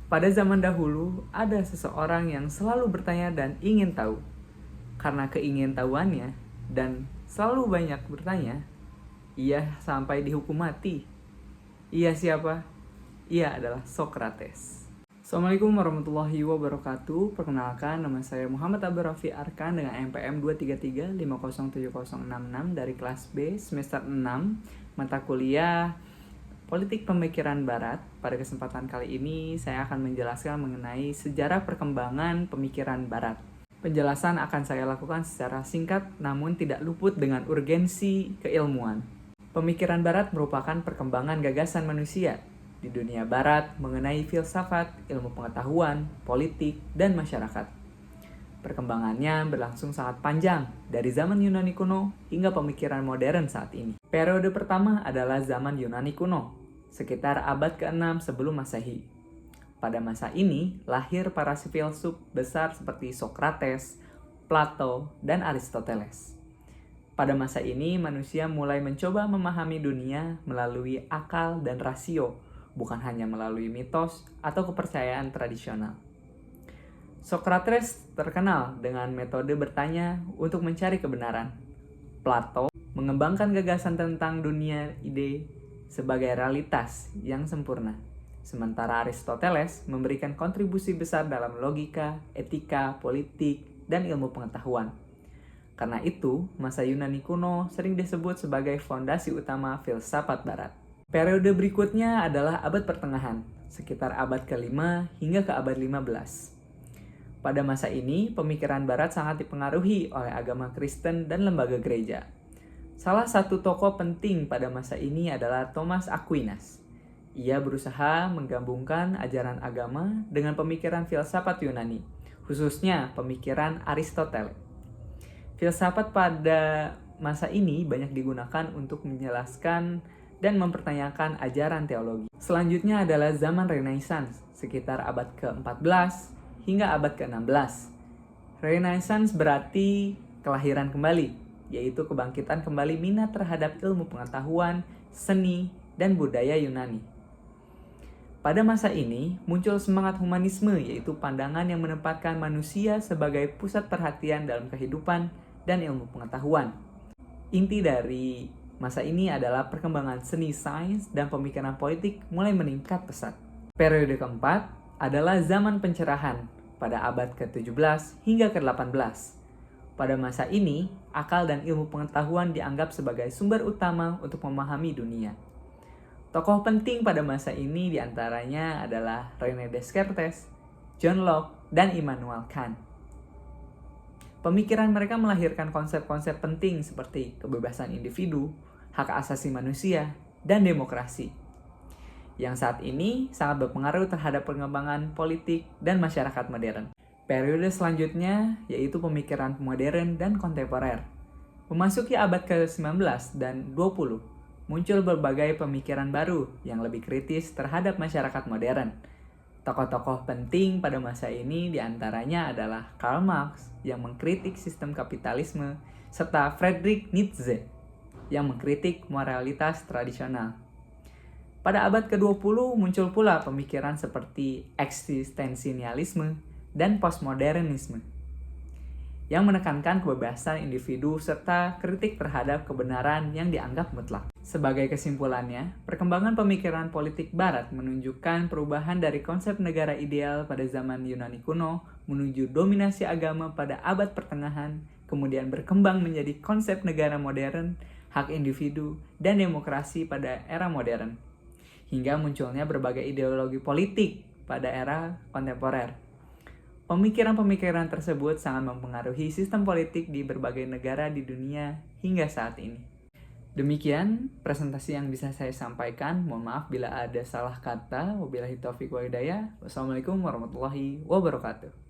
Pada zaman dahulu, ada seseorang yang selalu bertanya dan ingin tahu. Karena keingintahuannya dan selalu banyak bertanya, ia sampai dihukum mati. Ia siapa? Ia adalah Socrates. Assalamualaikum warahmatullahi wabarakatuh. Perkenalkan, nama saya Muhammad Abdul Rafi Arkan dengan NPM 233507066 dari kelas B semester 6 mata kuliah Politik Pemikiran Barat. Pada kesempatan kali ini saya akan menjelaskan mengenai sejarah perkembangan pemikiran Barat. Penjelasan akan saya lakukan secara singkat namun tidak luput dengan urgensi keilmuan. Pemikiran Barat merupakan perkembangan gagasan manusia di dunia Barat mengenai filsafat, ilmu pengetahuan, politik, dan masyarakat. Perkembangannya berlangsung sangat panjang, dari zaman Yunani kuno hingga pemikiran modern saat ini. Periode pertama adalah zaman Yunani kuno, sekitar abad ke-6 sebelum Masehi. Pada masa ini, lahir para filsuf besar seperti Socrates, Plato, dan Aristoteles. Pada masa ini, manusia mulai mencoba memahami dunia melalui akal dan rasio, bukan hanya melalui mitos atau kepercayaan tradisional. Socrates terkenal dengan metode bertanya untuk mencari kebenaran. Plato mengembangkan gagasan tentang dunia ide sebagai realitas yang sempurna. Sementara Aristoteles memberikan kontribusi besar dalam logika, etika, politik, dan ilmu pengetahuan. Karena itu, masa Yunani kuno sering disebut sebagai fondasi utama filsafat Barat. Periode berikutnya adalah abad pertengahan, sekitar abad ke-5 hingga ke abad 15. Pada masa ini, pemikiran Barat sangat dipengaruhi oleh agama Kristen dan lembaga gereja. Salah satu tokoh penting pada masa ini adalah Thomas Aquinas. Ia berusaha menggabungkan ajaran agama dengan pemikiran filsafat Yunani, khususnya pemikiran Aristoteles. Filsafat pada masa ini banyak digunakan untuk menjelaskan dan mempertanyakan ajaran teologi. Selanjutnya adalah zaman Renaissance, sekitar abad ke-14 hingga abad ke-16. Renaissance berarti kelahiran kembali, yaitu kebangkitan kembali minat terhadap ilmu pengetahuan, seni, dan budaya Yunani. Pada masa ini, muncul semangat humanisme, yaitu pandangan yang menempatkan manusia sebagai pusat perhatian dalam kehidupan dan ilmu pengetahuan. Inti dari masa ini adalah perkembangan seni, sains, dan pemikiran politik mulai meningkat pesat. Periode keempat adalah zaman pencerahan pada abad ke-17 hingga ke-18. Pada masa ini, akal dan ilmu pengetahuan dianggap sebagai sumber utama untuk memahami dunia. Tokoh penting pada masa ini diantaranya adalah René Descartes, John Locke, dan Immanuel Kant. Pemikiran mereka melahirkan konsep-konsep penting seperti kebebasan individu, hak asasi manusia, dan demokrasi, yang saat ini sangat berpengaruh terhadap perkembangan politik dan masyarakat modern. Periode selanjutnya yaitu pemikiran modern dan kontemporer. Memasuki abad ke-19 dan 20, muncul berbagai pemikiran baru yang lebih kritis terhadap masyarakat modern. Tokoh-tokoh penting pada masa ini diantaranya adalah Karl Marx yang mengkritik sistem kapitalisme, serta Friedrich Nietzsche yang mengkritik moralitas tradisional. Pada abad ke-20 muncul pula pemikiran seperti eksistensialisme dan postmodernisme yang menekankan kebebasan individu serta kritik terhadap kebenaran yang dianggap mutlak. Sebagai kesimpulannya, perkembangan pemikiran politik Barat menunjukkan perubahan dari konsep negara ideal pada zaman Yunani kuno menuju dominasi agama pada abad pertengahan, kemudian berkembang menjadi konsep negara modern, hak individu, dan demokrasi pada era modern, hingga munculnya berbagai ideologi politik pada era kontemporer. Pemikiran-pemikiran tersebut sangat mempengaruhi sistem politik di berbagai negara di dunia hingga saat ini. Demikian presentasi yang bisa saya sampaikan. Mohon maaf bila ada salah kata. Wabillahi taufiq wa hidayah. Wassalamualaikum warahmatullahi wabarakatuh.